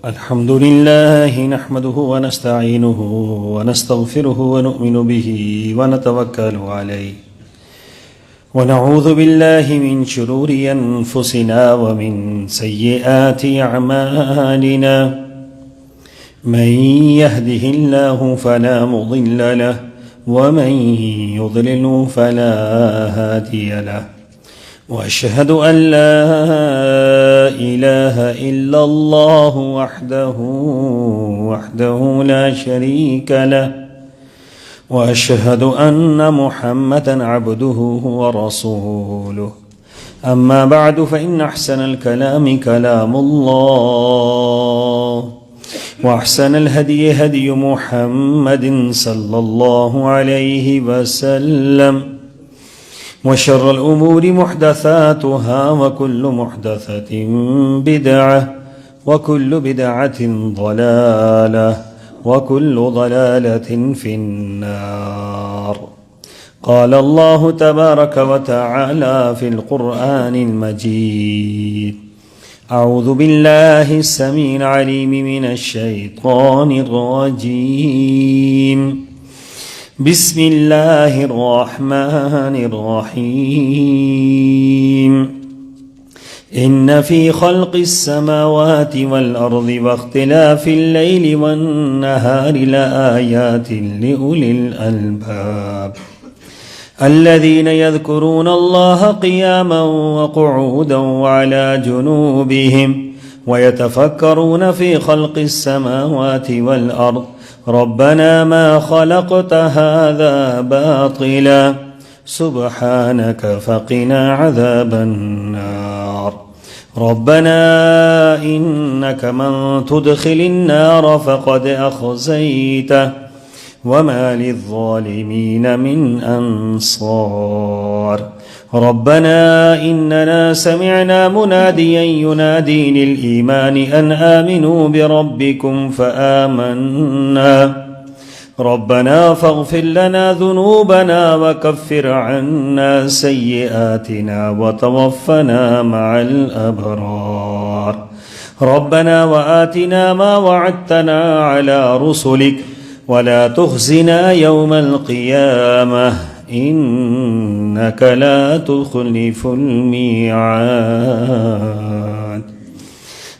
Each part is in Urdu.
الحمد لله نحمده ونستعينه ونستغفره ونؤمن به ونتوكل عليه ونعوذ بالله من شرور أنفسنا ومن سيئات أعمالنا من يهده الله فلا مضل له ومن يضلل فلا هادي له وأشهد أن لا إله إلا الله وحده لا شريك له وأشهد أن محمدا عبده ورسوله أما بعد فإن أحسن الكلام كلام الله وأحسن الهدي هدي محمد صلى الله عليه وسلم وشر الأمور محدثاتها وكل محدثة بدعة وكل بدعة ضلالة وكل ضلالة في النار. قال الله تبارك وتعالى في القرآن المجيد: أعوذ بالله السميع العليم من الشيطان الرجيم. بسم الله الرحمن الرحيم. إن في خلق السماوات والأرض واختلاف الليل والنهار لآيات لأولي الألباب الذين يذكرون الله قياما وقعودا وعلى جنوبهم ويتفكرون في خلق السماوات والأرض ربنا ما خلقت هذا باطلا سبحانك فقنا عذاب النار. ربنا إنك من تدخل النار فقد أخزيته وما للظالمين من أنصار. ربنا إننا سمعنا مناديا ينادي للإيمان أن آمنوا بربكم فآمنا ربنا فاغفر لنا ذنوبنا وكفر عنا سيئاتنا وتوفنا مع الأبرار. ربنا وآتنا ما وعدتنا على رسلك ولا تخزنا يوم القيامة إنك لا تخلف الميعاد.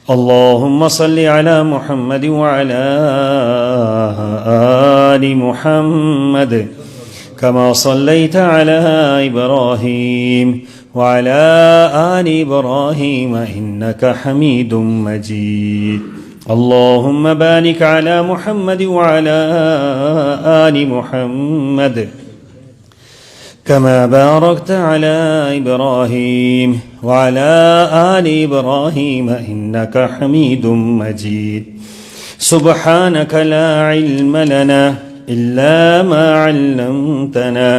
اللهم صل على محمد وعلى آل محمد كما صليت على إبراهيم وعلى آل إبراهيم إنك حميد مجيد. اللهم بارك على محمد وعلى آل محمد كما باركت على إبراهيم وعلى آل إبراهيم إنك حميد مجيد. سبحانك لا علم لنا إلا ما علمتنا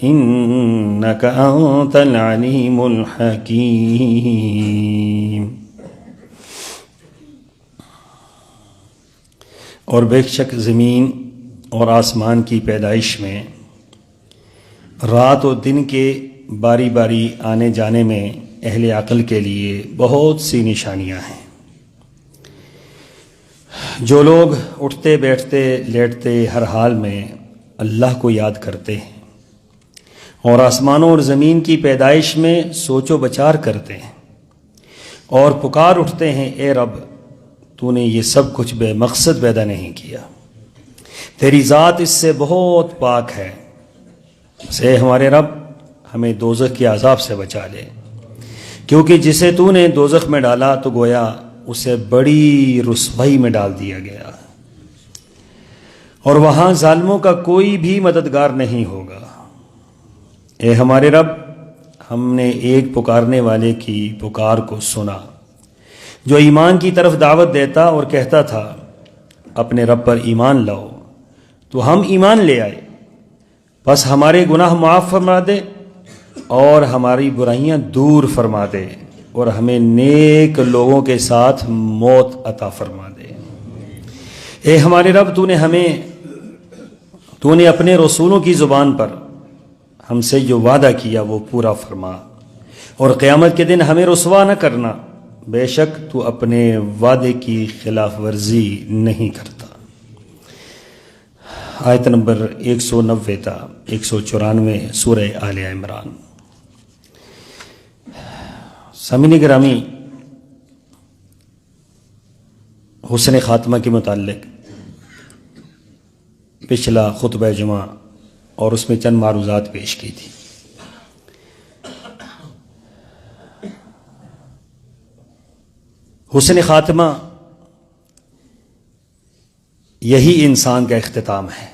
إنك أنت العليم الحكيم. اور بے شک زمین اور آسمان کی پیدائش میں رات و دن کے باری باری آنے جانے میں اہل عقل کے لیے بہت سی نشانیاں ہیں. جو لوگ اٹھتے بیٹھتے لیٹتے ہر حال میں اللہ کو یاد کرتے ہیں اور آسمانوں اور زمین کی پیدائش میں سوچ و بچار کرتے ہیں اور پکار اٹھتے ہیں: اے رب، تو نے یہ سب کچھ بے مقصد پیدا نہیں کیا، تیری ذات اس سے بہت پاک ہے. سے ہمارے رب ہمیں دوزخ کے عذاب سے بچا لے، کیونکہ جسے تو نے دوزخ میں ڈالا تو گویا اسے بڑی رسوائی میں ڈال دیا گیا، اور وہاں ظالموں کا کوئی بھی مددگار نہیں ہوگا. اے ہمارے رب، ہم نے ایک پکارنے والے کی پکار کو سنا جو ایمان کی طرف دعوت دیتا اور کہتا تھا: اپنے رب پر ایمان لاؤ. تو ہم ایمان لے آئے، بس ہمارے گناہ معاف فرما دے اور ہماری برائیاں دور فرما دے اور ہمیں نیک لوگوں کے ساتھ موت عطا فرما دے. اے ہمارے رب، تو نے اپنے رسولوں کی زبان پر ہم سے جو وعدہ کیا وہ پورا فرما، اور قیامت کے دن ہمیں رسوا نہ کرنا بے شک تو اپنے وعدے کی خلاف ورزی نہیں کرتا۔ آیت نمبر 190 تا 194 سورہ آل عمران۔ سامعین گرامی، حسن خاتمہ کے متعلق پچھلا خطبہ جمعہ اور اس میں چند معروضات پیش کی تھی۔ حسن خاتمہ یہی انسان کا اختتام ہے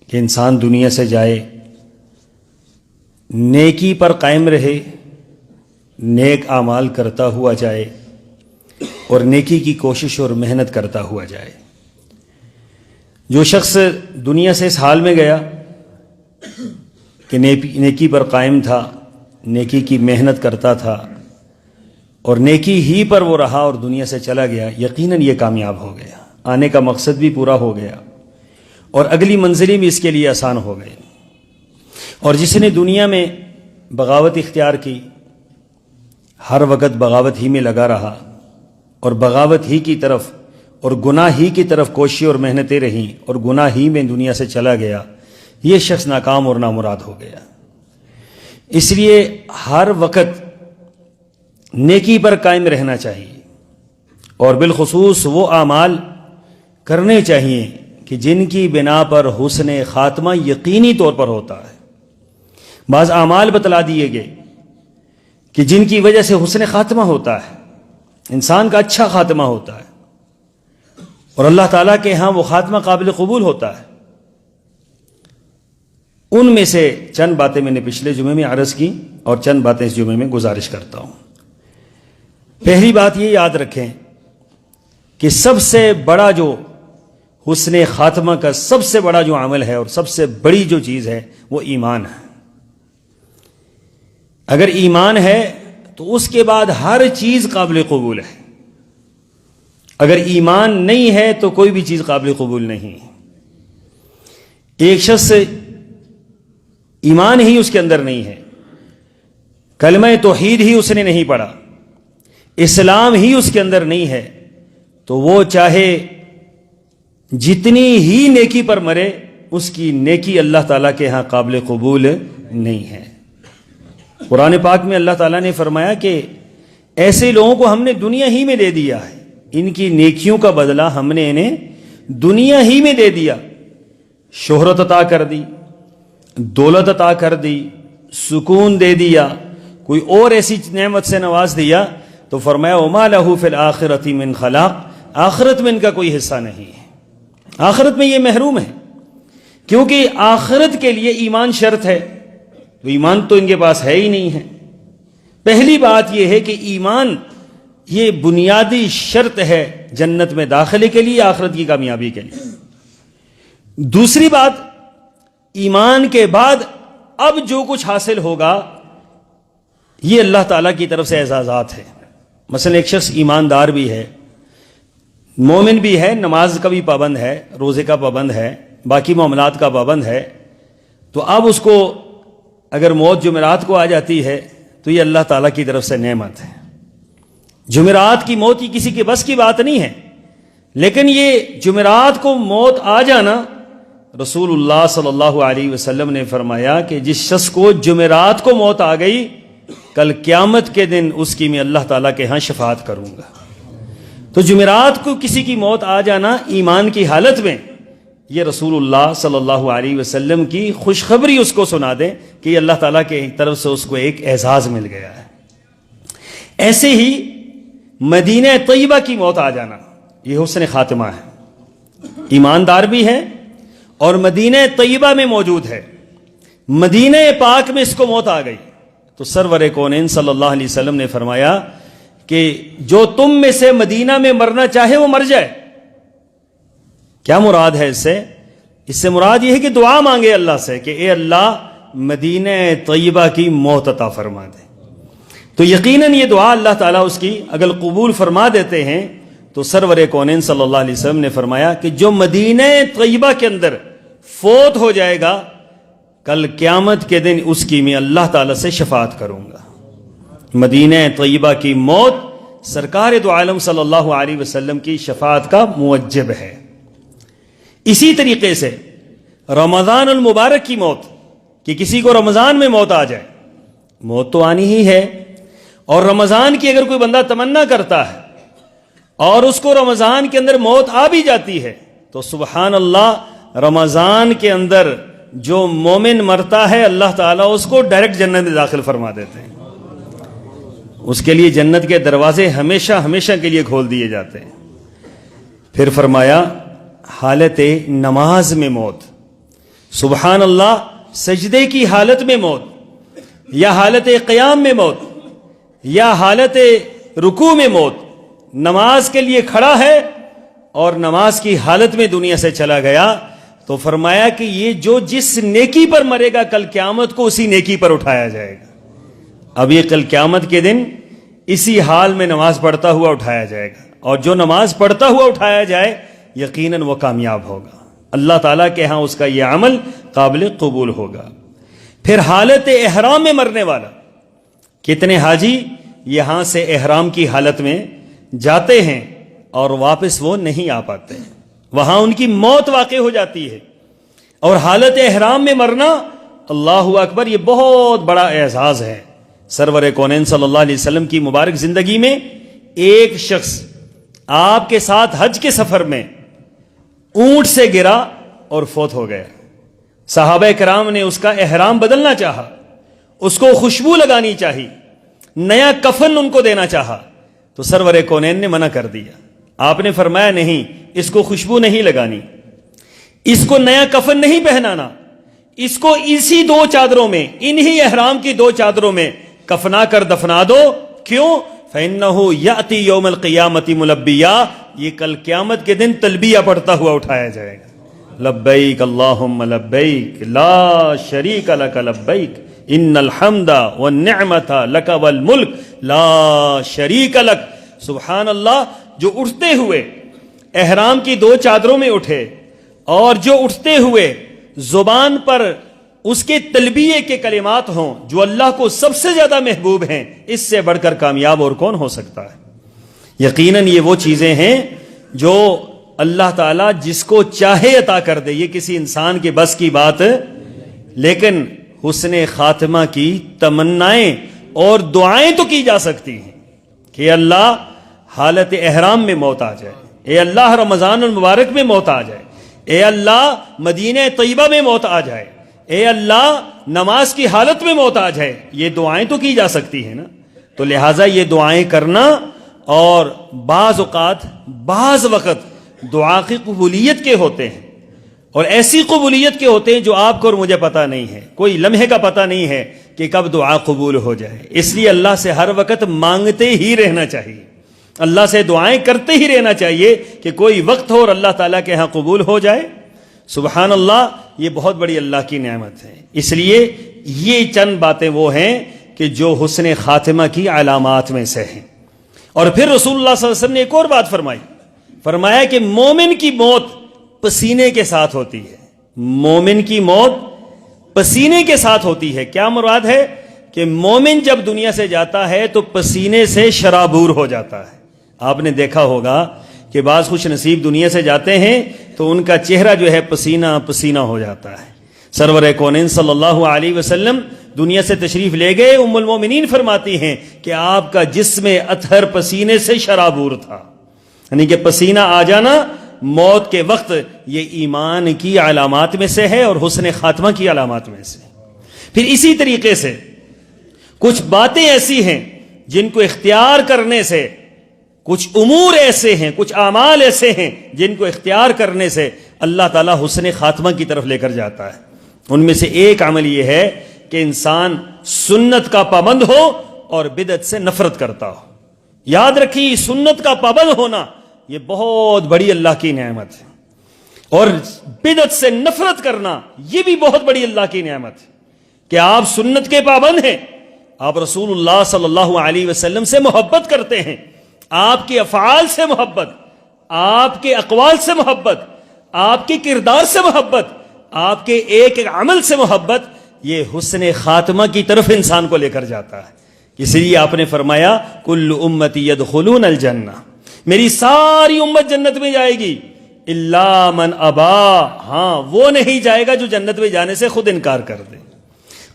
کہ انسان دنیا سے جائے، نیکی پر قائم رہے، نیک اعمال کرتا ہوا جائے اور نیکی کی کوشش اور محنت کرتا ہوا جائے۔ جو شخص دنیا سے اس حال میں گیا کہ نیکی پر قائم تھا، نیکی کی محنت کرتا تھا اور نیکی ہی پر وہ رہا اور دنیا سے چلا گیا، یقیناً یہ کامیاب ہو گیا، آنے کا مقصد بھی پورا ہو گیا اور اگلی منزلیں بھی اس کے لیے آسان ہو گئی۔ اور جس نے دنیا میں بغاوت اختیار کی، ہر وقت بغاوت ہی میں لگا رہا اور بغاوت ہی کی طرف اور گناہ ہی کی طرف کوششیں اور محنتیں رہیں اور گناہ ہی میں دنیا سے چلا گیا، یہ شخص ناکام اور نامراد ہو گیا۔ اس لیے ہر وقت نیکی پر قائم رہنا چاہیے اور بالخصوص وہ اعمال کرنے چاہیے کہ جن کی بنا پر حسن خاتمہ یقینی طور پر ہوتا ہے۔ بعض اعمال بتلا دیے گئے کہ جن کی وجہ سے حسن خاتمہ ہوتا ہے، انسان کا اچھا خاتمہ ہوتا ہے اور اللہ تعالیٰ کے ہاں وہ خاتمہ قابل قبول ہوتا ہے۔ ان میں سے چند باتیں میں نے پچھلے جمعے میں عرض کی اور چند باتیں اس جمعے میں گزارش کرتا ہوں۔ پہلی بات یہ یاد رکھیں کہ سب سے بڑا جو حسن خاتمہ کا سب سے بڑا جو عمل ہے اور سب سے بڑی جو چیز ہے وہ ایمان ہے۔ اگر ایمان ہے تو اس کے بعد ہر چیز قابل قبول ہے، اگر ایمان نہیں ہے تو کوئی بھی چیز قابل قبول نہیں ہے۔ ایک شخص ایمان ہی اس کے اندر نہیں ہے، کلمہ توحید ہی اس نے نہیں پڑھا، اسلام ہی اس کے اندر نہیں ہے، تو وہ چاہے جتنی ہی نیکی پر مرے، اس کی نیکی اللہ تعالیٰ کے ہاں قابل قبول نہیں ہے۔ قرآن پاک میں اللہ تعالیٰ نے فرمایا کہ ایسے لوگوں کو ہم نے دنیا ہی میں دے دیا ہے، ان کی نیکیوں کا بدلہ ہم نے انہیں دنیا ہی میں دے دیا، شہرت عطا کر دی، دولت عطا کر دی، سکون دے دیا، کوئی اور ایسی نعمت سے نواز دیا، تو فرمایا وَمَا لَهُ فِي الْآخِرَةِ مِنْ خَلَاقٍ، آخرت میں ان کا کوئی حصہ نہیں ہے، آخرت میں یہ محروم ہے، کیونکہ آخرت کے لیے ایمان شرط ہے، تو ایمان تو ان کے پاس ہے ہی نہیں ہے۔ پہلی بات یہ ہے کہ ایمان یہ بنیادی شرط ہے جنت میں داخلے کے لیے، آخرت کی کامیابی کے لیے۔ دوسری بات، ایمان کے بعد اب جو کچھ حاصل ہوگا یہ اللہ تعالیٰ کی طرف سے اعزازات ہے۔ مثلا ایک شخص ایماندار بھی ہے، مومن بھی ہے، نماز کا بھی پابند ہے، روزے کا پابند ہے، باقی معاملات کا پابند ہے، تو اب اس کو اگر موت جمعرات کو آ جاتی ہے تو یہ اللہ تعالیٰ کی طرف سے نعمت ہے۔ جمعرات کی موت یہ کسی کے بس کی بات نہیں ہے، لیکن یہ جمعرات کو موت آ جانا، رسول اللہ صلی اللہ علیہ وسلم نے فرمایا کہ جس شخص کو جمعرات کو موت آ گئی، کل قیامت کے دن اس کی میں اللہ تعالیٰ کے ہاں شفاعت کروں گا۔ تو جمعرات کو کسی کی موت آ جانا ایمان کی حالت میں، یہ رسول اللہ صلی اللہ علیہ وسلم کی خوشخبری اس کو سنا دیں کہ یہ اللہ تعالیٰ کی طرف سے اس کو ایک اعزاز مل گیا ہے۔ ایسے ہی مدینہ طیبہ کی موت آ جانا یہ حسن خاتمہ ہے، ایماندار بھی ہے اور مدینہ طیبہ میں موجود ہے، مدینہ پاک میں اس کو موت آ گئی، تو سرور کونین صلی اللہ علیہ وسلم نے فرمایا کہ جو تم میں سے مدینہ میں مرنا چاہے وہ مر جائے۔ کیا مراد ہے اس سے مراد یہ ہے کہ دعا مانگے اللہ سے کہ اے اللہ مدینہ طیبہ کی موت عطا فرما دے، تو یقیناً یہ دعا اللہ تعالیٰ اس کی اگر قبول فرما دیتے ہیں تو سرور کونین صلی اللہ علیہ وسلم نے فرمایا کہ جو مدینہ طیبہ کے اندر فوت ہو جائے گا، کل قیامت کے دن اس کی میں اللہ تعالیٰ سے شفاعت کروں گا۔ مدینہ طیبہ کی موت سرکار دو عالم صلی اللہ علیہ وسلم کی شفاعت کا موجب ہے۔ اسی طریقے سے رمضان المبارک کی موت، کہ کسی کو رمضان میں موت آ جائے، موت تو آنی ہی ہے، اور رمضان کی اگر کوئی بندہ تمنا کرتا ہے اور اس کو رمضان کے اندر موت آ بھی جاتی ہے تو سبحان اللہ، رمضان کے اندر جو مومن مرتا ہے اللہ تعالیٰ اس کو ڈائریکٹ جنت میں داخل فرما دیتے ہیں، اس کے لیے جنت کے دروازے ہمیشہ ہمیشہ کے لیے کھول دیے جاتے ہیں۔ پھر فرمایا حالت نماز میں موت، سبحان اللہ، سجدے کی حالت میں موت، یا حالت قیام میں موت، یا حالت رکوع میں موت، نماز کے لیے کھڑا ہے اور نماز کی حالت میں دنیا سے چلا گیا، تو فرمایا کہ یہ جو جس نیکی پر مرے گا کل قیامت کو اسی نیکی پر اٹھایا جائے گا۔ اب یہ کل قیامت کے دن اسی حال میں نماز پڑھتا ہوا اٹھایا جائے گا، اور جو نماز پڑھتا ہوا اٹھایا جائے یقیناً وہ کامیاب ہوگا، اللہ تعالیٰ کے ہاں اس کا یہ عمل قابل قبول ہوگا۔ پھر حالت احرام میں مرنے والا، کتنے حاجی یہاں سے احرام کی حالت میں جاتے ہیں اور واپس وہ نہیں آ پاتے، وہاں ان کی موت واقع ہو جاتی ہے۔ اور حالت احرام میں مرنا، اللہ اکبر، یہ بہت بڑا اعزاز ہے۔ سرور کونین صلی اللہ علیہ وسلم کی مبارک زندگی میں ایک شخص آپ کے ساتھ حج کے سفر میں اونٹ سے گرا اور فوت ہو گیا۔ صحابہ کرام نے اس کا احرام بدلنا چاہا، اس کو خوشبو لگانی چاہی، نیا کفن ان کو دینا چاہا، تو سرور کونین نے منع کر دیا۔ آپ نے فرمایا نہیں، اس کو خوشبو نہیں لگانی، اس کو نیا کفن نہیں پہنانا، اس کو اسی دو چادروں میں، انہی احرام کی دو چادروں میں کفنا کر دفنا دو۔ کیوں؟ فَإِنَّهُ يَأْتِي يَوْمَ الْقِيَامَةِ مُلَبِّيًّا، یہ کل قیامت کے دن تلبیہ پڑھتا ہوا اٹھایا جائے گا، لبیک اللہم لبیک لا شریک لک لبیک ان الحمد والنعمت لک والملک لا شریک لک۔ سبحان اللہ، جو اٹھتے ہوئے احرام کی دو چادروں میں اٹھے اور جو اٹھتے ہوئے زبان پر اس کے تلبیے کے کلمات ہوں جو اللہ کو سب سے زیادہ محبوب ہیں، اس سے بڑھ کر کامیاب اور کون ہو سکتا ہے؟ یقیناً یہ وہ چیزیں ہیں جو اللہ تعالیٰ جس کو چاہے عطا کر دے، یہ کسی انسان کے بس کی بات، لیکن حسن خاتمہ کی تمنائیں اور دعائیں تو کی جا سکتی ہیں کہ اللہ حالت احرام میں موت آ جائے، اے اللہ رمضان المبارک میں موت آ جائے، اے اللہ مدینہ طیبہ میں موت آ جائے، اے اللہ نماز کی حالت میں موت آ جائے، یہ دعائیں تو کی جا سکتی ہیں نا۔ تو لہٰذا یہ دعائیں کرنا، اور بعض اوقات بعض وقت دعا کی قبولیت کے ہوتے ہیں، اور ایسی قبولیت کے ہوتے ہیں جو آپ کو اور مجھے پتہ نہیں ہے، کوئی لمحے کا پتہ نہیں ہے کہ کب دعا قبول ہو جائے۔ اس لیے اللہ سے ہر وقت مانگتے ہی رہنا چاہیے، اللہ سے دعائیں کرتے ہی رہنا چاہیے کہ کوئی وقت ہو اور اللہ تعالیٰ کے ہاں قبول ہو جائے۔ سبحان اللہ، یہ بہت بڑی اللہ کی نعمت ہے۔ اس لیے یہ چند باتیں وہ ہیں کہ جو حسن خاتمہ کی علامات میں سے ہیں۔ اور پھر رسول اللہ صلی اللہ علیہ وسلم نے ایک اور بات فرمایا کہ مومن کی موت پسینے کے ساتھ ہوتی ہے، مومن کی موت پسینے کے ساتھ ہوتی ہے۔ کیا مراد ہے؟ کہ مومن جب دنیا سے جاتا ہے تو پسینے سے شرابور ہو جاتا ہے۔ آپ نے دیکھا ہوگا کہ بعض خوش نصیب دنیا سے جاتے ہیں تو ان کا چہرہ جو ہے پسینہ پسینہ ہو جاتا ہے۔ سرور کونین صلی اللہ علیہ وسلم دنیا سے تشریف لے گئے، ام المومنین فرماتی ہیں کہ آپ کا جسم اطہر پسینے سے شرابور تھا، یعنی کہ پسینہ آ جانا موت کے وقت یہ ایمان کی علامات میں سے ہے اور حسن خاتمہ کی علامات میں سے۔ پھر اسی طریقے سے کچھ باتیں ایسی ہیں جن کو اختیار کرنے سے، کچھ امور ایسے ہیں، کچھ اعمال ایسے ہیں جن کو اختیار کرنے سے اللہ تعالیٰ حسن خاتمہ کی طرف لے کر جاتا ہے۔ ان میں سے ایک عمل یہ ہے کہ انسان سنت کا پابند ہو اور بدعت سے نفرت کرتا ہو۔ یاد رکھیے، سنت کا پابند ہونا یہ بہت بڑی اللہ کی نعمت ہے، اور بدعت سے نفرت کرنا یہ بھی بہت بڑی اللہ کی نعمت ہے کہ آپ سنت کے پابند ہیں، آپ رسول اللہ صلی اللہ علیہ وسلم سے محبت کرتے ہیں، آپ کے افعال سے محبت، آپ کے اقوال سے محبت، آپ کے کردار سے محبت، آپ کے ایک ایک عمل سے محبت، یہ حسن خاتمہ کی طرف انسان کو لے کر جاتا ہے۔ اس لیے آپ نے فرمایا کل امتی یدخلون الجنہ، میری ساری امت جنت میں جائے گی، الا من ابا، ہاں وہ نہیں جائے گا جو جنت میں جانے سے خود انکار کر دے۔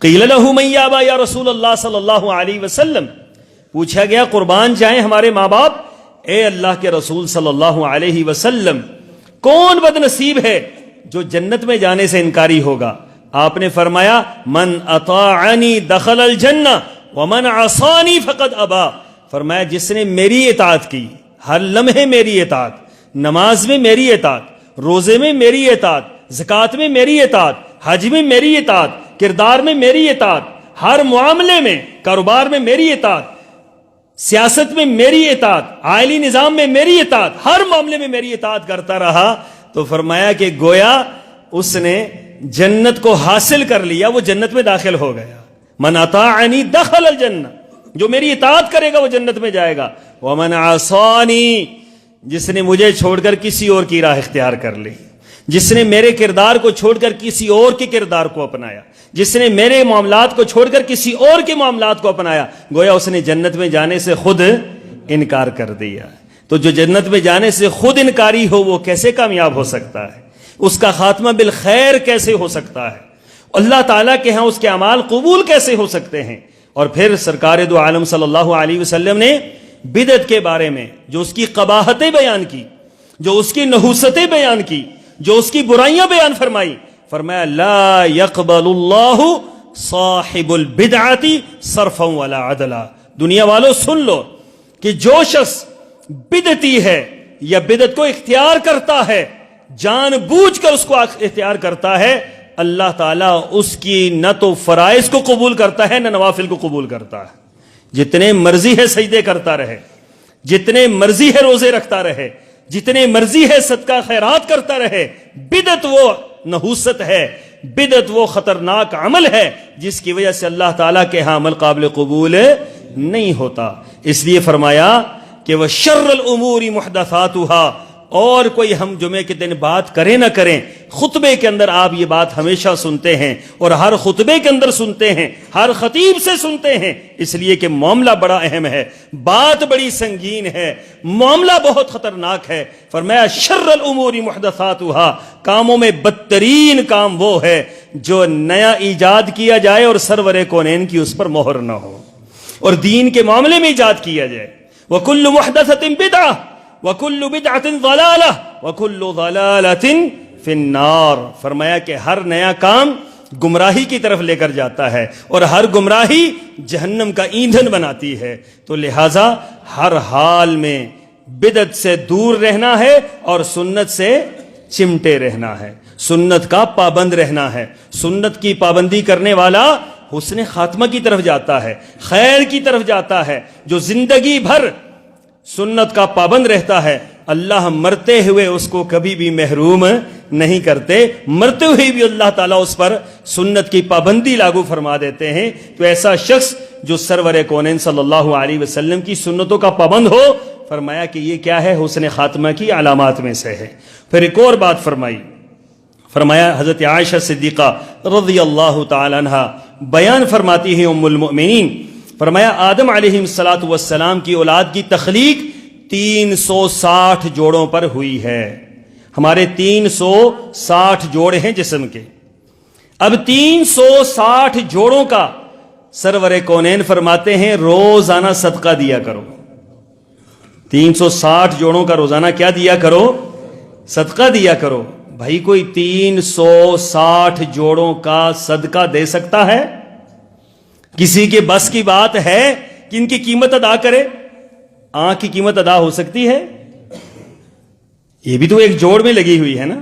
قیل لہ من یابا یا رسول اللہ صلی اللہ علیہ وسلم، پوچھا گیا قربان جائیں ہمارے ماں باپ، اے اللہ کے رسول صلی اللہ علیہ وسلم کون بد نصیب ہے جو جنت میں جانے سے انکاری ہوگا؟ آپ نے فرمایا من اطاعنی دخل الجنہ ومن عصانی فقد ابا، فرمایا جس نے میری اطاعت کی، ہر لمحے میری اطاعت، نماز میں میری اطاعت، روزے میں میری اطاعت، زکوٰۃ میں میری اطاعت، حج میں میری اطاعت، کردار میں میری اطاعت، ہر معاملے میں، کاروبار میں میری اطاعت، سیاست میں میری اطاعت، عائلی نظام میں میری اطاعت، ہر معاملے میں میری اطاعت کرتا رہا، تو فرمایا کہ گویا اس نے جنت کو حاصل کر لیا، وہ جنت میں داخل ہو گیا۔ من اطاعنی دخل الجنہ، جو میری اطاعت کرے گا وہ جنت میں جائے گا۔ ومن عصانی، جس نے مجھے چھوڑ کر کسی اور کی راہ اختیار کر لی، جس نے میرے کردار کو چھوڑ کر کسی اور کے کردار کو اپنایا، جس نے میرے معاملات کو چھوڑ کر کسی اور کے معاملات کو اپنایا، گویا اس نے جنت میں جانے سے خود انکار کر دیا۔ تو جو جنت میں جانے سے خود انکاری ہو وہ کیسے کامیاب ہو سکتا ہے؟ اس کا خاتمہ بالخیر کیسے ہو سکتا ہے؟ اللہ تعالیٰ کے ہاں اس کے اعمال قبول کیسے ہو سکتے ہیں؟ اور پھر سرکار دو عالم صلی اللہ علیہ وسلم نے بدعت کے بارے میں جو اس کی قباحتیں بیان کی، جو اس کی نحوستیں بیان کی، جو اس کی برائیاں بیان فرمائی، فرمایا لا يقبل اللہ صاحب البدعۃ صرفا ولا عدلا۔ دنیا والوں سن لو کہ جو شخص بدعتی ہے یا بدعت کو اختیار کرتا ہے، جان بوجھ کر اس کو اختیار کرتا ہے، اللہ تعالیٰ اس کی نہ تو فرائض کو قبول کرتا ہے نہ نوافل کو قبول کرتا ہے۔ جتنے مرضی ہے سجدے کرتا رہے، جتنے مرضی ہے روزے رکھتا رہے، جتنے مرضی ہے صدقہ خیرات کرتا رہے، بدعت وہ نحوست ہے، بدعت وہ خطرناک عمل ہے جس کی وجہ سے اللہ تعالیٰ کے ہاں عمل قابل قبول نہیں ہوتا۔ اس لیے فرمایا کہ وہ شر الامور محدثاتها، اور کوئی ہم جمعے کے دن بات کریں نہ کریں، خطبے کے اندر آپ یہ بات ہمیشہ سنتے ہیں اور ہر خطبے کے اندر سنتے ہیں، ہر خطیب سے سنتے ہیں، اس لیے کہ معاملہ بڑا اہم ہے، بات بڑی سنگین ہے، معاملہ بہت خطرناک ہے۔ فرمایا شر الامور محدثاتها، کاموں میں بدترین کام وہ ہے جو نیا ایجاد کیا جائے اور سرور کونین کی اس پر مہر نہ ہو، اور دین کے معاملے میں ایجاد کیا جائے۔ وَكُلُّ مُحْدَثَةٍ بِدْعَةٍ وَكُلُّ بِدْعَةٍ ضَلَالَةٍ وَكُلُّ ضَلَالَةٍ فِي النَّارِ، فرمایا کہ ہر نیا کام گمراہی کی طرف لے کر جاتا ہے اور ہر گمراہی جہنم کا ایندھن بناتی ہے۔ تو لہٰذا ہر حال میں بدعت سے دور رہنا ہے اور سنت سے چمٹے رہنا ہے، سنت کا پابند رہنا ہے۔ سنت کی پابندی کرنے والا حسن خاتمہ کی طرف جاتا ہے، خیر کی طرف جاتا ہے۔ جو زندگی بھر سنت کا پابند رہتا ہے، اللہ مرتے ہوئے اس کو کبھی بھی محروم نہیں کرتے، مرتے ہوئے بھی اللہ تعالیٰ اس پر سنت کی پابندی لاگو فرما دیتے ہیں۔ تو ایسا شخص جو سرور کونین صلی اللہ علیہ وسلم کی سنتوں کا پابند ہو، فرمایا کہ یہ کیا ہے؟ حسن خاتمہ کی علامات میں سے ہے۔ پھر ایک اور بات فرمائی، فرمایا حضرت عائشہ صدیقہ رضی اللہ تعالی عنہ بیان فرماتی ہیں ام المؤمنین، فرمایا آدم علیہ السلام کی اولاد کی تخلیق 360 جوڑوں پر ہوئی ہے۔ ہمارے 360 جوڑ ہیں جسم کے، اب 360 جوڑوں کا سرور کونین فرماتے ہیں روزانہ صدقہ دیا کرو۔ 360 جوڑوں کا روزانہ کیا دیا کرو؟ صدقہ دیا کرو۔ بھائی کوئی 360 جوڑوں کا صدقہ دے سکتا ہے؟ کسی کے بس کی بات ہے کہ ان کی قیمت ادا کرے؟ آنکھ کی قیمت ادا ہو سکتی ہے؟ یہ بھی تو ایک جوڑ میں لگی ہوئی ہے نا۔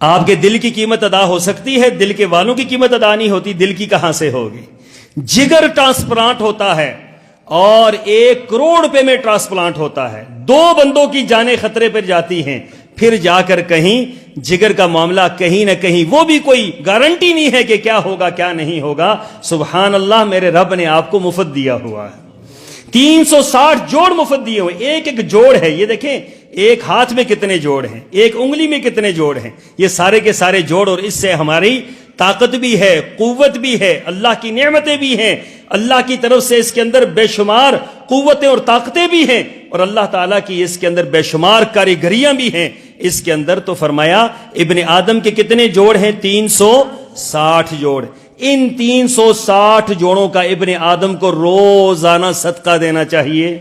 آپ کے دل کی قیمت ادا ہو سکتی ہے، دل کے والوں کی قیمت ادا نہیں ہوتی، دل کی کہاں سے ہوگی؟ جگر ٹرانسپلانٹ ہوتا ہے اور 1 کروڑ روپے میں ٹرانسپلانٹ ہوتا ہے، 2 بندوں کی جانیں خطرے پر جاتی ہیں، پھر جا کر کہیں جگر کا معاملہ کہیں نہ کہیں، وہ بھی کوئی گارنٹی نہیں ہے کہ کیا ہوگا کیا نہیں ہوگا۔ سبحان اللہ، میرے رب نے آپ کو مفت دیا ہوا ہے، 360 جوڑ مفت دیے ہوئے، ایک ایک جوڑ ہے۔ یہ دیکھیں ایک ہاتھ میں کتنے جوڑ ہیں، ایک انگلی میں کتنے جوڑ ہیں، یہ سارے کے سارے جوڑ، اور اس سے ہماری طاقت بھی ہے، قوت بھی ہے، اللہ کی نعمتیں بھی ہیں، اللہ کی طرف سے اس کے اندر بے شمار قوتیں اور طاقتیں بھی ہیں، اور اللہ تعالیٰ کی اس کے اندر بے شمار کاریگریاں بھی ہیں اس کے اندر۔ تو فرمایا ابن آدم کے کتنے جوڑ ہیں؟ 360 جوڑ۔ ان 360 جوڑوں کا ابن آدم کو روزانہ صدقہ دینا چاہیے۔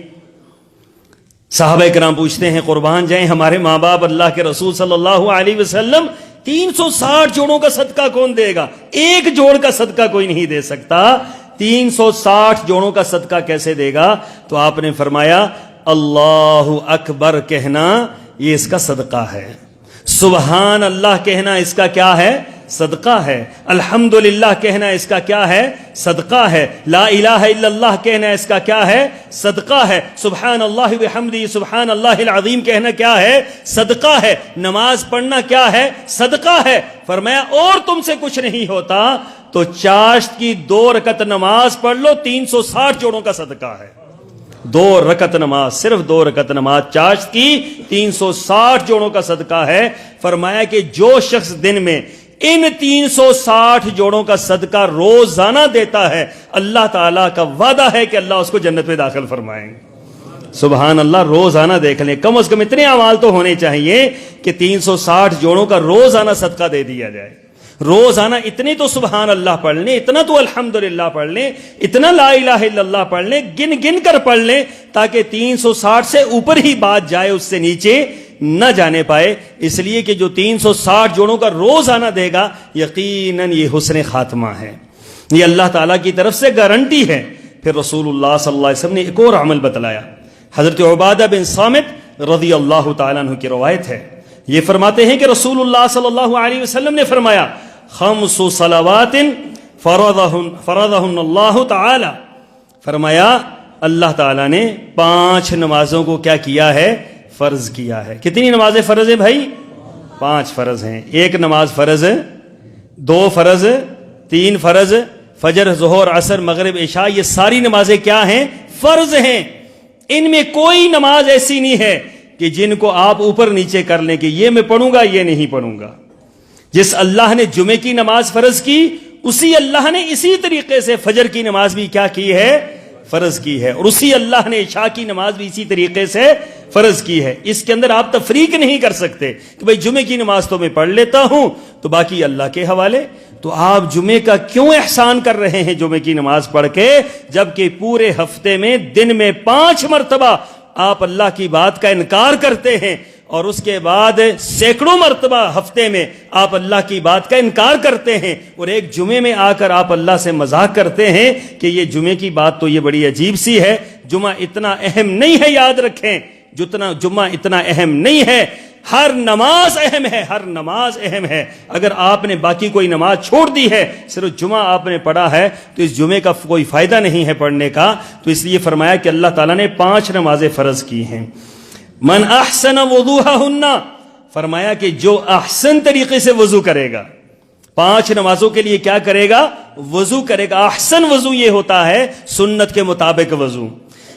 صحابہ کرام پوچھتے ہیں قربان جائیں ہمارے ماں باپ، اللہ کے رسول صلی اللہ علیہ وسلم 360 جوڑوں کا صدقہ کون دے گا؟ ایک جوڑ کا صدقہ کوئی نہیں دے سکتا، 360 جوڑوں کا صدقہ کیسے دے گا؟ تو آپ نے فرمایا اللہ اکبر کہنا یہ اس کا صدقہ ہے، سبحان اللہ کہنا اس کا کیا ہے؟ صدقہ ہے، الحمدللہ کہنا اس کا کیا ہے؟ صدقہ ہے، لا الہ الا اللہ کہنا اس کا کیا ہے؟ صدقہ ہے، سبحان اللہ بحمدہ سبحان اللہ العظیم کہنا کیا ہے؟ صدقہ ہے، نماز پڑھنا کیا ہے؟ صدقہ ہے۔ فرمایا اور تم سے کچھ نہیں ہوتا تو چاشت کی 2 رکعت نماز پڑھ لو، 360 جوڑوں کا صدقہ ہے۔ 2 رکعت نماز، صرف 2 رکعت نماز چاشت کی 360 جوڑوں کا صدقہ ہے۔ فرمایا کہ جو شخص دن میں ان 360 جوڑوں کا صدقہ روزانہ دیتا ہے، اللہ تعالیٰ کا وعدہ ہے کہ اللہ اس کو جنت میں داخل فرمائیں گے۔ سبحان اللہ، روزانہ دیکھ لیں، کم از کم اتنے اعمال تو ہونے چاہیے کہ 360 جوڑوں کا روزانہ صدقہ دے دیا جائے۔ روزانہ اتنے تو سبحان اللہ پڑھ لیں، اتنا تو الحمدللہ پڑھ لیں، اتنا لا الہ الا اللہ پڑھ لیں، گن گن کر پڑھ لیں تاکہ 360 سے اوپر ہی بات جائے، اس سے نیچے نہ جانے پائے۔ اس لیے کہ جو 360 جوڑوں کا روزانہ دے گا یقیناً یہ حسن خاتمہ ہے، یہ اللہ تعالیٰ کی طرف سے گارنٹی ہے۔ پھر رسول اللہ صلی اللہ علیہ وسلم نے ایک اور عمل بتلایا۔ حضرت عبادہ بن صامت رضی اللہ تعالیٰ عنہ کی روایت ہے، یہ فرماتے ہیں کہ رسول اللہ صلی اللہ علیہ وسلم نے فرمایا 5 صلوات فرضہن اللہ تعالی، فرمایا اللہ تعالیٰ نے 5 نمازوں کو کیا کیا ہے؟ فرض کیا ہے۔ کتنی نمازیں فرض ہیں بھائی؟ 5 فرض ہیں۔ 1 نماز فرض، 2 فرض، 3 فرض، فجر ظہر عصر مغرب عشاء، یہ ساری نمازیں کیا ہیں؟ فرض ہیں۔ ان میں کوئی نماز ایسی نہیں ہے کہ جن کو آپ اوپر نیچے کر لیں کہ یہ میں پڑھوں گا یہ نہیں پڑھوں گا۔ جس اللہ نے جمعے کی نماز فرض کی، اسی اللہ نے اسی طریقے سے فجر کی نماز بھی کیا کی ہے؟ فرض کی ہے، اور اسی اللہ نے عشاء کی نماز بھی اسی طریقے سے فرض کی ہے۔ اس کے اندر آپ تفریق نہیں کر سکتے کہ بھئی جمعے کی نماز تو میں پڑھ لیتا ہوں تو باقی اللہ کے حوالے۔ تو آپ جمعے کا کیوں احسان کر رہے ہیں جمعے کی نماز پڑھ کے، جبکہ پورے ہفتے میں دن میں 5 مرتبہ آپ اللہ کی بات کا انکار کرتے ہیں، اور اس کے بعد سینکڑوں مرتبہ ہفتے میں آپ اللہ کی بات کا انکار کرتے ہیں، اور ایک جمعے میں آ کر آپ اللہ سے مذاق کرتے ہیں کہ یہ جمعے کی بات تو یہ بڑی عجیب سی ہے، جمعہ اتنا اہم نہیں ہے۔ یاد رکھیں جتنا جمعہ اتنا اہم نہیں ہے، ہر نماز اہم ہے، ہر نماز اہم ہے۔ اگر آپ نے باقی کوئی نماز چھوڑ دی ہے، صرف جمعہ آپ نے پڑھا ہے، تو اس جمعے کا کوئی فائدہ نہیں ہے پڑھنے کا۔ تو اس لیے فرمایا کہ اللہ تعالیٰ نے 5 نمازیں فرض کی ہیں۔ من احسن وضوءہن، فرمایا کہ جو احسن طریقے سے وضو کرے گا، 5 نمازوں کے لیے کیا کرے گا؟ وضو کرے گا۔ احسن وضو یہ ہوتا ہے سنت کے مطابق وضو،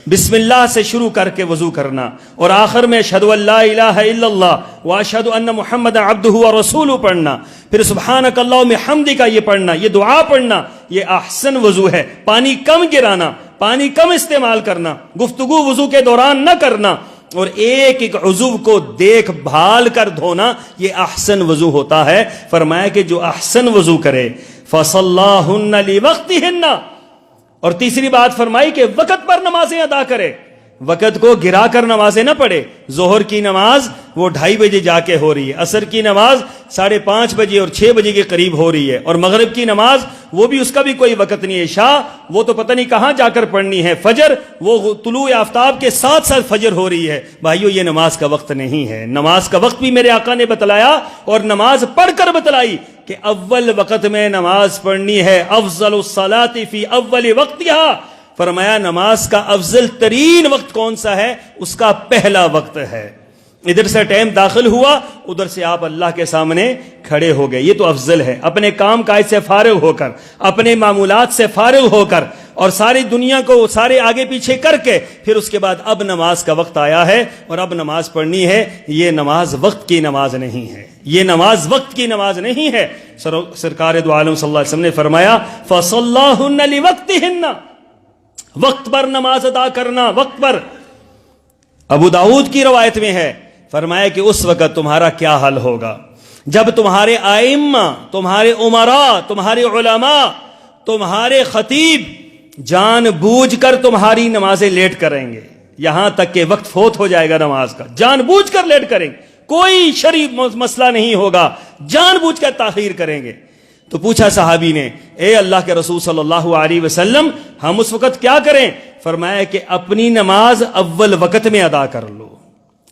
بسم اللہ سے شروع کر کے وضو کرنا، اور آخر میں اشہد ان لا الہ الا اللہ واشہد ان محمد عبدہ ورسولہ پڑھنا، پھر سبحانک اللہم بحمدک یہ پڑھنا، یہ دعا پڑھنا، یہ احسن وضو ہے۔ پانی کم گرانا، پانی کم استعمال کرنا، گفتگو وضو کے دوران نہ کرنا، اور ایک ایک عضو کو دیکھ بھال کر دھونا، یہ احسن وضو ہوتا ہے۔ فرمایا کہ جو احسن وضو کرے فصلاہن لوقتہن، اور تیسری بات فرمائی کہ وقت پر نمازیں ادا کرے، وقت کو گرا کر نمازیں نہ پڑھے۔ ظہر کی نماز وہ 2:30 بجے جا کے ہو رہی ہے، عصر کی نماز 5:30 بجے اور 6 بجے کے قریب ہو رہی ہے، اور مغرب کی نماز وہ بھی اس کا بھی کوئی وقت نہیں ہے، عشاء وہ تو پتہ نہیں کہاں جا کر پڑھنی ہے، فجر وہ طلوع آفتاب کے ساتھ ساتھ فجر ہو رہی ہے۔ بھائیو یہ نماز کا وقت نہیں ہے۔ نماز کا وقت بھی میرے آقا نے بتلایا، اور نماز پڑھ کر بتلائی کہ اول وقت میں نماز پڑھنی ہے، افضل الصلاۃ فی اول وقتہا، فرمایا نماز کا افضل ترین وقت کون سا ہے؟ اس کا پہلا وقت ہے۔ ادھر سے ٹائم داخل ہوا، ادھر سے آپ اللہ کے سامنے کھڑے ہو گئے، یہ تو افضل ہے۔ اپنے کام کاج سے فارغ ہو کر، اپنے معمولات سے فارغ ہو کر، اور ساری دنیا کو سارے آگے پیچھے کر کے، پھر اس کے بعد اب نماز کا وقت آیا ہے اور اب نماز پڑھنی ہے۔ یہ نماز وقت کی نماز نہیں ہے، یہ نماز وقت کی نماز نہیں ہے۔ سرکار دو عالم صلی اللہ علیہ وسلم نے فرمایا فَصَلَّاهُنَّ لِوَقْتِهِنَّ، وقت پر نماز ادا کرنا، وقت پر۔ ابو داؤد کی روایت میں ہے، فرمایا کہ اس وقت تمہارا کیا حال ہوگا جب تمہارے ائمہ، تمہارے امراء، تمہارے علماء، تمہارے خطیب جان بوجھ کر تمہاری نمازیں لیٹ کریں گے، یہاں تک کہ وقت فوت ہو جائے گا نماز کا، جان بوجھ کر لیٹ کریں گے، کوئی شرعی مسئلہ نہیں ہوگا، جان بوجھ کر تاخیر کریں گے۔ تو پوچھا صحابی نے، اے اللہ کے رسول صلی اللہ علیہ وسلم، ہم اس وقت کیا کریں؟ فرمایا کہ اپنی نماز اول وقت میں ادا کر لو۔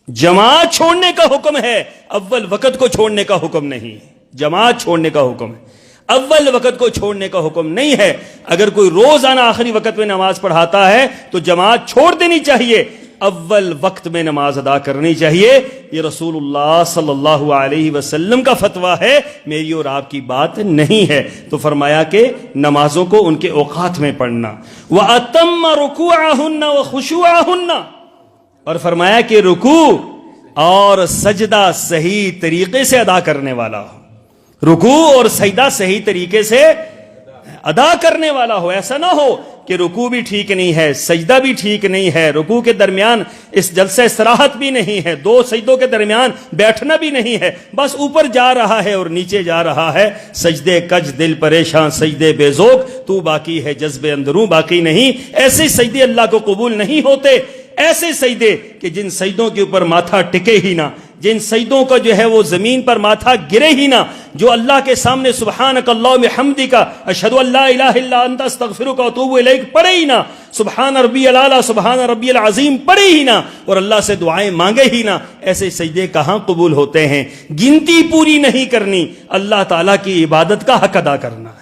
جماعت چھوڑنے کا حکم ہے، اول وقت کو چھوڑنے کا حکم نہیں۔ جماعت چھوڑنے کا حکم ہے، اول وقت کو چھوڑنے کا حکم نہیں ہے۔ اگر کوئی روزانہ آخری وقت میں نماز پڑھاتا ہے تو جماعت چھوڑ دینی چاہیے، اول وقت میں نماز ادا کرنی چاہیے۔ یہ رسول اللہ صلی اللہ علیہ وسلم کا فتویٰ ہے، میری اور آپ کی بات نہیں ہے۔ تو فرمایا کہ نمازوں کو ان کے اوقات میں پڑھنا، وَأَتَمَّ رُكُوعَهُنَّ وَخُشُوعَهُنَّ، اور فرمایا کہ رکوع اور سجدہ صحیح طریقے سے ادا کرنے والا ہو، رکوع اور سجدہ صحیح طریقے سے ادا کرنے والا ہو۔ ایسا نہ ہو کہ رکوع بھی ٹھیک نہیں ہے، سجدہ بھی ٹھیک نہیں ہے، رکوع کے درمیان اس جلسہ استراحت بھی نہیں ہے، دو سجدوں کے درمیان بیٹھنا بھی نہیں ہے، بس اوپر جا رہا ہے اور نیچے جا رہا ہے، سجدے کج دل پریشان سجدے بے ذوق، تو باقی ہے جذب اندروں باقی نہیں۔ ایسے سجدے اللہ کو قبول نہیں ہوتے، ایسے سجدے کہ جن سجدوں کے اوپر ماتھا ٹکے ہی نہ، جن سجدوں کا جو ہے وہ زمین پر ماتھا گرے ہی نہ، جو اللہ کے سامنے سبحانک اللہم بحمدک اشہد ان لا الہ الا انت استغفرک واتوب الیک پڑھے ہی نہ، سبحان ربی الاعلی سبحان ربی العظیم پڑھے ہی نہ، اور اللہ سے دعائیں مانگے ہی نہ، ایسے سجدے کہاں قبول ہوتے ہیں؟ گنتی پوری نہیں کرنی، اللہ تعالیٰ کی عبادت کا حق ادا کرنا ہے۔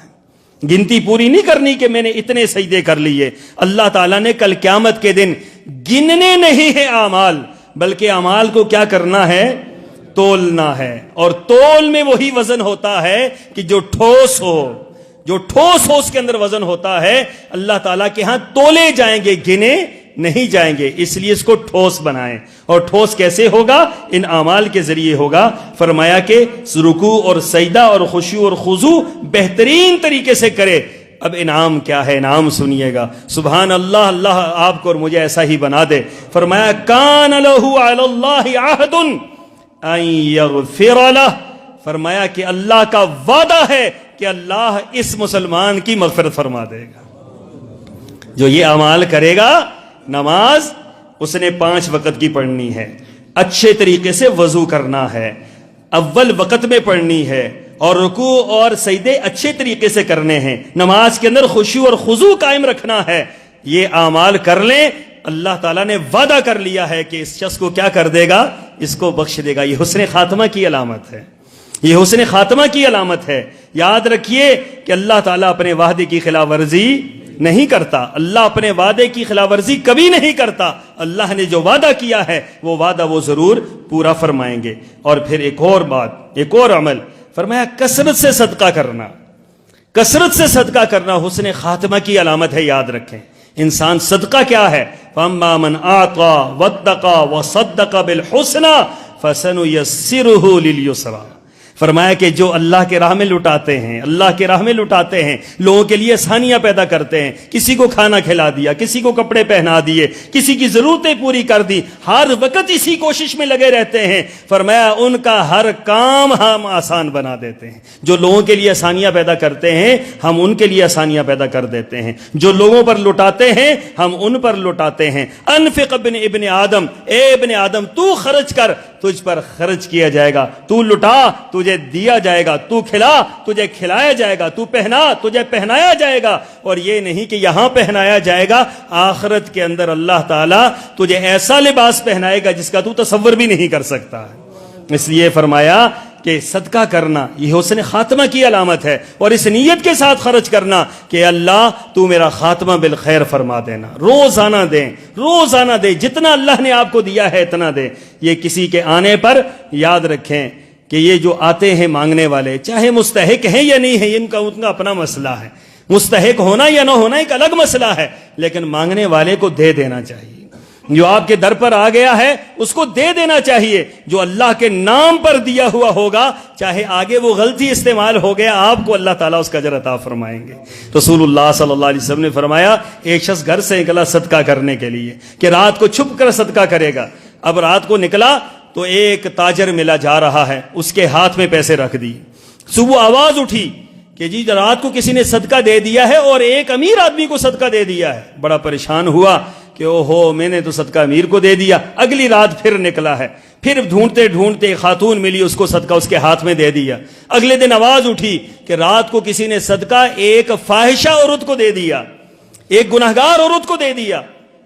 گنتی پوری نہیں کرنی کہ میں نے اتنے سجدے کر لیے۔ اللہ تعالیٰ نے کل قیامت کے دن گننے نہیں ہے اعمال، بلکہ اعمال کو کیا کرنا ہے؟ تولنا ہے، اور تول میں وہی وزن ہوتا ہے کہ جو ٹھوس ہو، جو ٹھوس ہو اس کے اندر وزن ہوتا ہے۔ اللہ تعالیٰ کے ہاں تولے جائیں گے، گنے نہیں جائیں گے، اس لیے اس کو ٹھوس بنائیں۔ اور ٹھوس کیسے ہوگا؟ ان اعمال کے ذریعے ہوگا۔ فرمایا کہ رکوع اور سجدہ اور خشوع اور خضوع بہترین طریقے سے کرے۔ اب انعام کیا ہے؟ انعام سنیے گا۔ سبحان اللہ، اللہ آپ کو اور مجھے ایسا ہی بنا دے۔ فرمایا کان لہ علی اللہ عہد ان یغفر لہ، فرمایا کہ اللہ کا وعدہ ہے کہ اللہ اس مسلمان کی مغفرت فرما دے گا۔ جو یہ اعمال کرے گا، نماز اس نے 5 وقت کی پڑھنی ہے، اچھے طریقے سے وضو کرنا ہے، اول وقت میں پڑھنی ہے، اور رکوع اور سجدے اچھے طریقے سے کرنے ہیں، نماز کے اندر خشوع اور خضوع قائم رکھنا ہے۔ یہ اعمال کر لیں، اللہ تعالیٰ نے وعدہ کر لیا ہے کہ اس شخص کو کیا کر دے گا؟ اس کو بخش دے گا۔ یہ حسن خاتمہ کی علامت ہے، یہ حسن خاتمہ کی علامت ہے۔ یاد رکھیے کہ اللہ تعالیٰ اپنے وعدے کی خلاف ورزی نہیں کرتا، اللہ اپنے وعدے کی خلاف ورزی کبھی نہیں کرتا۔ اللہ نے جو وعدہ کیا ہے وہ وعدہ وہ ضرور پورا فرمائیں گے۔ اور پھر ایک اور بات، ایک اور عمل فرمایا، کثرت سے صدقہ کرنا، کثرت سے صدقہ کرنا حسن خاتمہ کی علامت ہے۔ یاد رکھیں، انسان صدقہ کیا ہے؟ فَأَمَّا مَنْ أَعْطَى وَاتَّقَى وَصَدَّقَ بِالْحُسْنَى فَسَنُيَسِّرُهُ لِلْيُسْرَى، فرمایا کہ جو اللہ کے راہ میں لٹاتے ہیں، اللہ کے راہ میں لٹاتے ہیں، لوگوں کے لیے آسانیاں پیدا کرتے ہیں، کسی کو کھانا کھلا دیا، کسی کو کپڑے پہنا دیے، کسی کی ضرورتیں پوری کر دی، ہر وقت اسی کوشش میں لگے رہتے ہیں، فرمایا ان کا ہر کام ہم آسان بنا دیتے ہیں۔ جو لوگوں کے لیے آسانیاں پیدا کرتے ہیں ہم ان کے لیے آسانیاں پیدا کر دیتے ہیں، جو لوگوں پر لٹاتے ہیں ہم ان پر لٹاتے ہیں۔ انفق ابن آدم، اے ابن آدم تو خرچ کر، تجھ پر خرچ کیا جائے گا، تو لٹا تجھے دیا جائے گا، تو کھلا تجھے کھلایا جائے گا، تو پہنا تجھے پہنایا جائے گا۔ اور یہ نہیں کہ یہاں پہنایا جائے گا، آخرت کے اندر اللہ تعالیٰ تجھے ایسا لباس پہنائے گا جس کا تو تصور بھی نہیں کر سکتا۔ اس لیے فرمایا کہ صدقہ کرنا یہ حسن خاتمہ کی علامت ہے، اور اس نیت کے ساتھ خرچ کرنا کہ اللہ تو میرا خاتمہ بالخیر فرما دینا۔ روزانہ دیں، روزانہ دیں، جتنا اللہ نے آپ کو دیا ہے اتنا دیں۔ یہ کسی کے آنے پر یاد رکھیں کہ یہ جو آتے ہیں مانگنے والے، چاہے مستحق ہیں یا نہیں ہیں، ان کا اپنا مسئلہ ہے، مستحق ہونا یا نہ ہونا ایک الگ مسئلہ ہے، لیکن مانگنے والے کو دے دینا چاہیے، جو آپ کے در پر آ گیا ہے اس کو دے دینا چاہیے. جو اللہ کے نام پر دیا ہوا ہوگا, چاہے آگے وہ غلطی استعمال ہو گیا, آپ کو اللہ تعالیٰ اس کا اجر عطا فرمائیں گے. رسول اللہ صلی اللہ علیہ وسلم نے فرمایا, ایک شخص گھر سے نکلا صدقہ کرنے کے لیے کہ رات کو چھپ کر صدقہ کرے گا. اب رات کو نکلا تو ایک تاجر ملا جا رہا ہے, اس کے ہاتھ میں پیسے رکھ دی. صبح آواز اٹھی کہ جی رات کو کسی نے صدقہ دے دیا ہے اور ایک امیر آدمی کو صدقہ دے دیا ہے. بڑا پریشان ہوا کہ اوہو, میں نے تو صدقہ امیر کو دے دیا. اگلی رات پھر نکلا ہے, پھر ڈھونڈتے ڈھونڈتے ایک خاتون ملی, اس کو صدقہ اس کے ہاتھ میں دے دیا. اگلے دن آواز اٹھی کہ رات کو کسی نے صدقہ ایک فاحشہ عورت کو دے دیا, ایک گنہگار عورت کو دے دیا.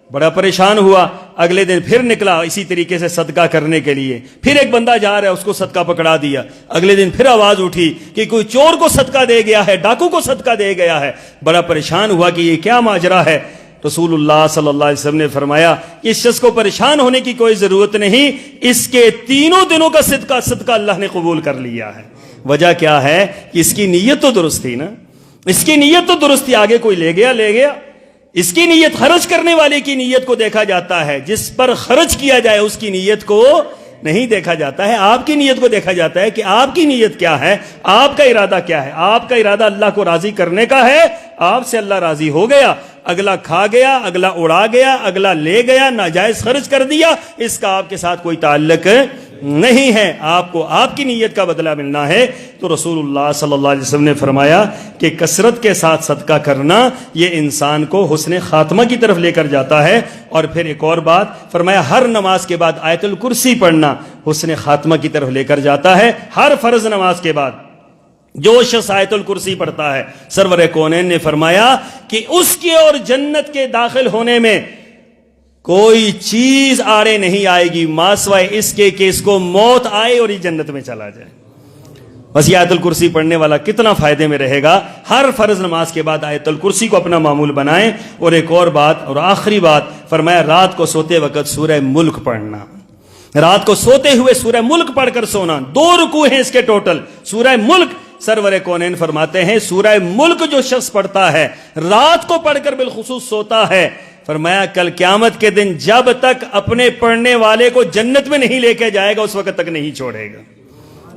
بڑا پریشان ہوا. اگلے دن پھر نکلا اسی طریقے سے صدقہ کرنے کے لیے, پھر ایک بندہ جا رہا ہے, اس کو صدقہ پکڑا دیا. اگلے دن پھر آواز اٹھی کہ کوئی چور کو صدقہ دے گیا ہے, ڈاکو کو صدقہ دے گیا ہے. بڑا پریشان ہوا کہ یہ کیا ماجرا ہے. رسول اللہ صلی اللہ علیہ وسلم نے فرمایا کہ اس شخص کو پریشان ہونے کی کوئی ضرورت نہیں, اس کے تینوں دنوں کا صدقہ اللہ نے قبول کر لیا ہے. وجہ کیا ہے کہ اس کی نیت تو درست تھی نا, اس کی نیت تو درست تھی. آگے کوئی لے گیا. اس کی نیت, خرچ کرنے والے کی نیت کو دیکھا جاتا ہے, جس پر خرچ کیا جائے اس کی نیت کو نہیں دیکھا جاتا ہے. آپ کی نیت کو دیکھا جاتا ہے کہ آپ کی نیت کیا ہے, آپ کا ارادہ کیا ہے. آپ کا ارادہ اللہ کو راضی کرنے کا ہے, آپ سے اللہ راضی ہو گیا. اگلا کھا گیا, اگلا اڑا گیا, اگلا لے گیا, ناجائز خرچ کر دیا, اس کا آپ کے ساتھ کوئی تعلق نہیں ہے. آپ کو آپ کی نیت کا بدلہ ملنا ہے. تو رسول اللہ صلی اللہ علیہ وسلم نے فرمایا کہ کثرت کے ساتھ صدقہ کرنا یہ انسان کو حسن خاتمہ کی طرف لے کر جاتا ہے. اور پھر ایک اور بات فرمایا, ہر نماز کے بعد آیت الکرسی پڑھنا حسن خاتمہ کی طرف لے کر جاتا ہے. ہر فرض نماز کے بعد جو شخص آیت الکرسی پڑھتا ہے, سرور کونین نے فرمایا کہ اس کے اور جنت کے داخل ہونے میں کوئی چیز آڑے نہیں آئے گی, ماسوائے اس کے کہ اس کو موت آئے اور یہ جنت میں چلا جائے. بس یہ آیت الکرسی پڑھنے والا کتنا فائدے میں رہے گا. ہر فرض نماز کے بعد آیت الکرسی کو اپنا معمول بنائیں. اور ایک اور بات, اور آخری بات فرمایا, رات کو سوتے وقت سورہ ملک پڑھنا. رات کو سوتے ہوئے سورہ ملک پڑھ کر سونا. 2 رکوع ہیں اس کے ٹوٹل. سورہ ملک, سرور کونین فرماتے ہیں سورہ ملک جو شخص پڑھتا ہے, رات کو پڑھ کر بالخصوص سوتا ہے, فرمایا کل قیامت کے دن جب تک اپنے پڑھنے والے کو جنت میں نہیں لے کے جائے گا اس وقت تک نہیں چھوڑے گا.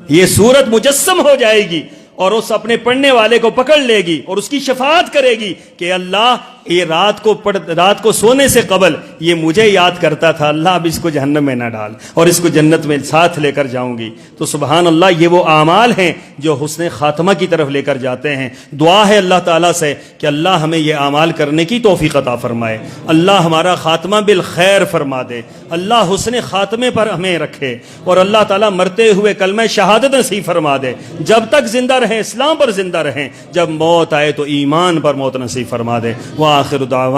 یہ صورت مجسم ہو جائے گی اور اس اپنے پڑھنے والے کو پکڑ لے گی اور اس کی شفاعت کرے گی کہ اللہ یہ رات کو سونے سے قبل یہ مجھے یاد کرتا تھا, اللہ اب اس کو جہنم میں نہ ڈال اور اس کو جنت میں ساتھ لے کر جاؤں گی. تو سبحان اللہ, یہ وہ اعمال ہیں جو حسن خاتمہ کی طرف لے کر جاتے ہیں. دعا ہے اللہ تعالیٰ سے کہ اللہ ہمیں یہ اعمال کرنے کی توفیق عطا فرمائے, اللہ ہمارا خاتمہ بالخیر فرما دے, اللہ حسن خاتمے پر ہمیں رکھے, اور اللہ تعالیٰ مرتے ہوئے کلمہ شہادت نصیب فرما دے. جب تک زندہ رہیں اسلام پر زندہ رہیں, جب موت آئے تو ایمان پر موت نصیب فرما دے. وآخر دعوانا